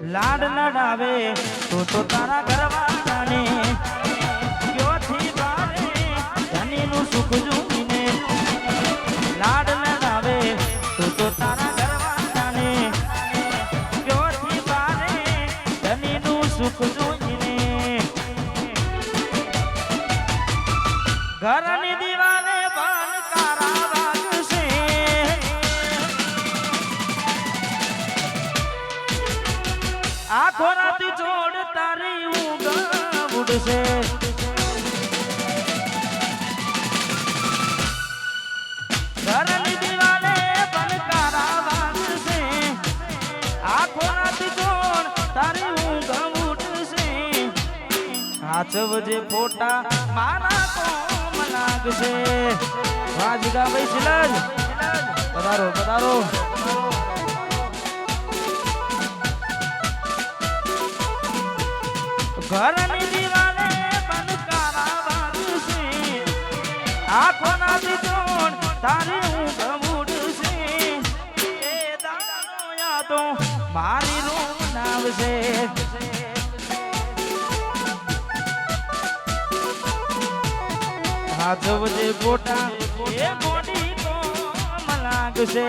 લાડ લડાવે તો તારા ઘરવાળાને ક્યોથી બારે ધનીનું સુખ જોઈને લાડ લડાવે તો તારા ઘરવાળાને ક્યોથી બારે ધનીનું સુખ જોઈને ઘરની દિવાલે બંકારા વાગશે આખો રાત જોડ તારી ઊંઘ ઉડશે ઘરની દિવાલે બંકારા વાગશે આખો રાત જોડ તારી ઊંઘ ઉડશે હાચવજે ફોટા મારા કોમ લાગશે વાજગા ભાઈ સિલજ પધારો પધારો ઘરની દિવાલે બંકારા વાગશે આખો નાથી જોડ તારી ઊંઘ ઉડશે એ દાડો યાદો મારી રૂમ નાવશે હાથવજે ફોટા એ મોડી કોમ લાગશે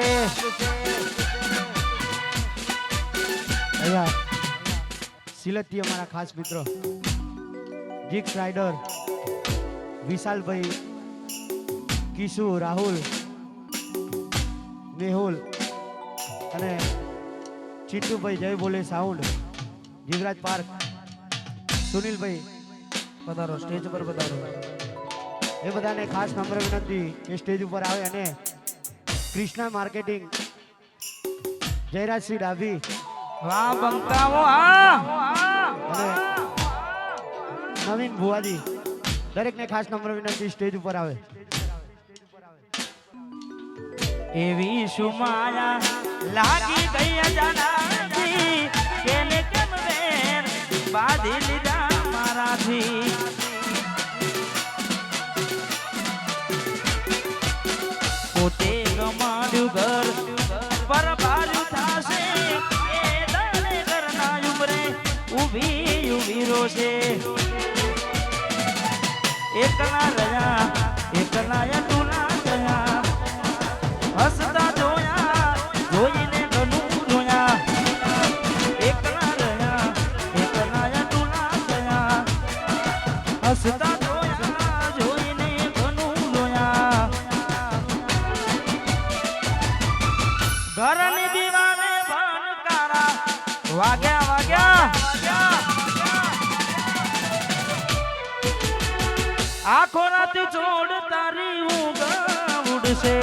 અહીંયા સિલતથી અમારા ખાસ મિત્રો જીક્સ રાઇડર વિશાલભાઈ કિશુ રાહુલ મેહુલ અને ચિટ્ટુભાઈ જય બોલે સાઉન્ડ જીવરાજ પાર્ક સુનિલભાઈ પધારો સ્ટેજ પર પધારો એ બધાને ખાસ નમ્ર વિનંતી કે સ્ટેજ ઉપર આવે અને કૃષ્ણા માર્કેટિંગ જયરાજસિંહ ડાભી વાહ બંકાઓ આ અને નવીન ભુવાજી દરેકને ખાસ નમ્ર વિનંતી સ્ટેજ ઉપર આવે એવી સુમાયા લાગી ગઈ અજાનાથી કેને કેમ બેર બાંધી લીધા મારાથી પોતે ગમાડ્યું ઘર પર ભાર્યું થાશે એ દાને ઘરના ઉમરે ઊભી ઊભી રોશે એકલા રહ્યા એકલા ટૂલા ગયા હસતા જોયા જોઈને ઘણું જોયા એકલા રહ્યા એકલા ટૂલા ગયા હસતા જોયા જોઈને ઘણું જોયા ઘરની દીવાને બંકારા વાગ્યા વાગ્યા આખો રાત જોડ તારી ઊંઘ ઉડશે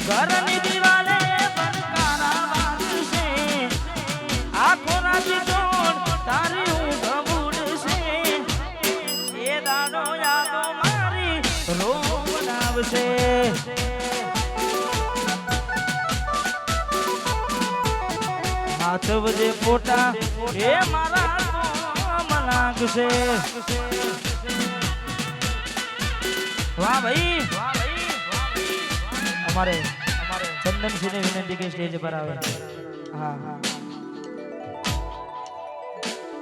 ઘરની દિવાલે બંકારા વાગશે આખો રાત જોડ તારી ઊંઘ ઉડશે એ દાડો યાદો મારી રોમ લાવશે હાથવજે ફોટા એ મારા કોમ લાગશે વાહ ભાઈ અમારે ચંદનસિંહને વિનંતી કે સ્ટેજ પર આવે હા હા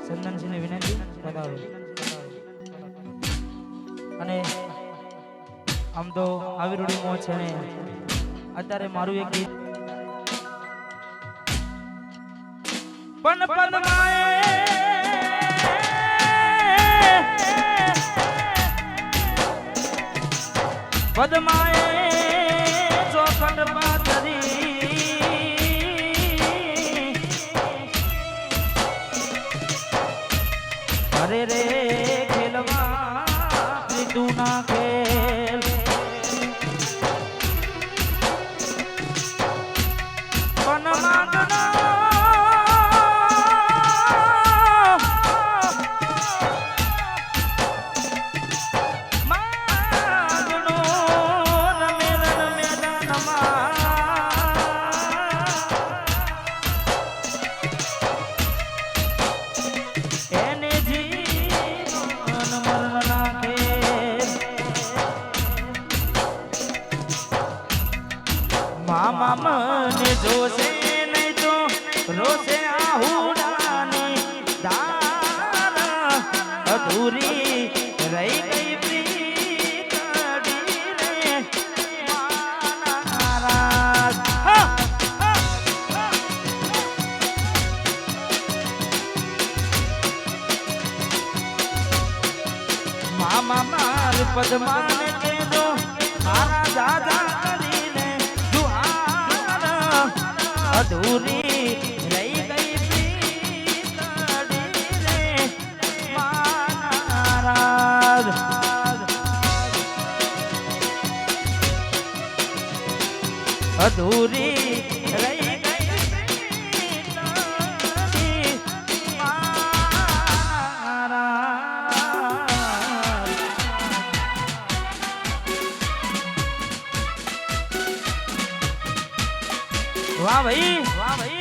ચંદનસિંહને વિનંતી બતાવો અને આમ તો આવી રૂડી મોજ છે ને અત્યારે મારું એક ગીત પન પન માએ પદમાએ ચોખંડ પાથરી અરે રે ખેલવા પ્રીતું ના ખેલ પન માંગના એને જીવન મરણ નાખે મામા મને જોશે નહીં તો રોશે આહુડાની દાર અધૂરી રહી ગઈ પ્રીતડી રે નારાજ મામા માર પદમાને કેજો મારા દાદા કરીને જુહાર અધૂરી રહી ગઈ પ્રીતડી રે નારાજ અધૂરી રહી ગઈ પ્રીતડી નારાજ વાહ ભાઈ વાહ ભાઈ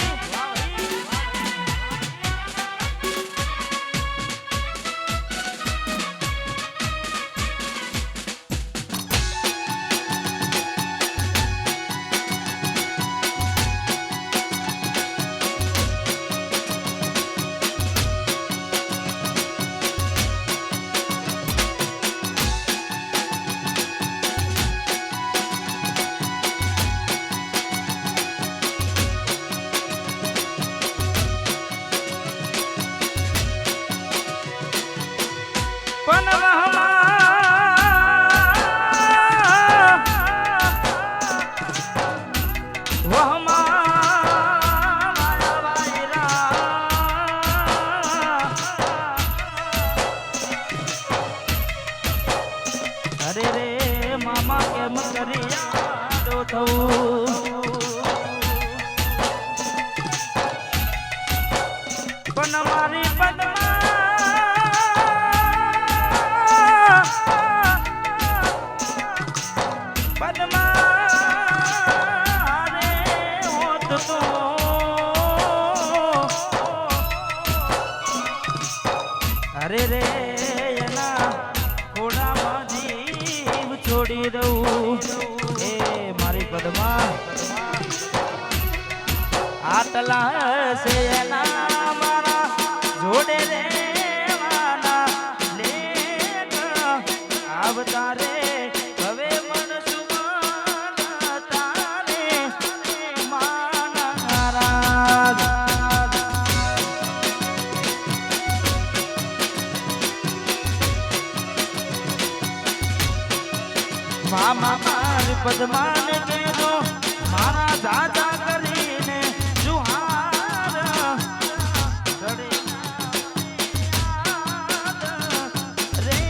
અરે રે મામા કેમ કર્યા થવું પણ મારી પદમા રે હોત તો અરે રે એના ઘોડામાં જીવ છોડી દઉં એ મારી પદમા આટલા છે એના મારા જોડે રેવાના લેખ આવતા રે હવે મન સુમાના તારે માનારાજ મામા માર પદમાને કેજો મારા દાદા કરીને જુહાર રે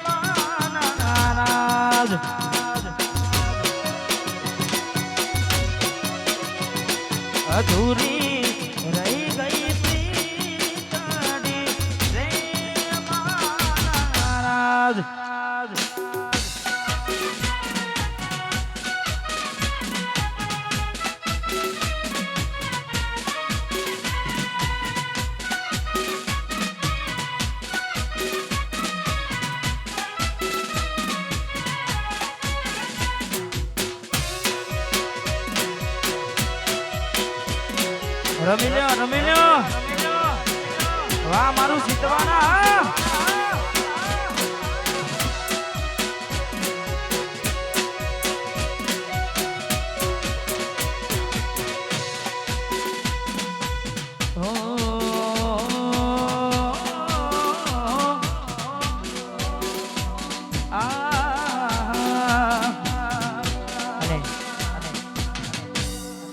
માનારાજ અધૂરી રહી ગઈ પ્રીતડી રે માનારાજ રમી લ્યો વાહ મારું સીતવાના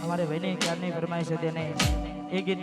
અમારે ભાઈને ક્યારની ફરમાઈશ હતી ને એ ગીત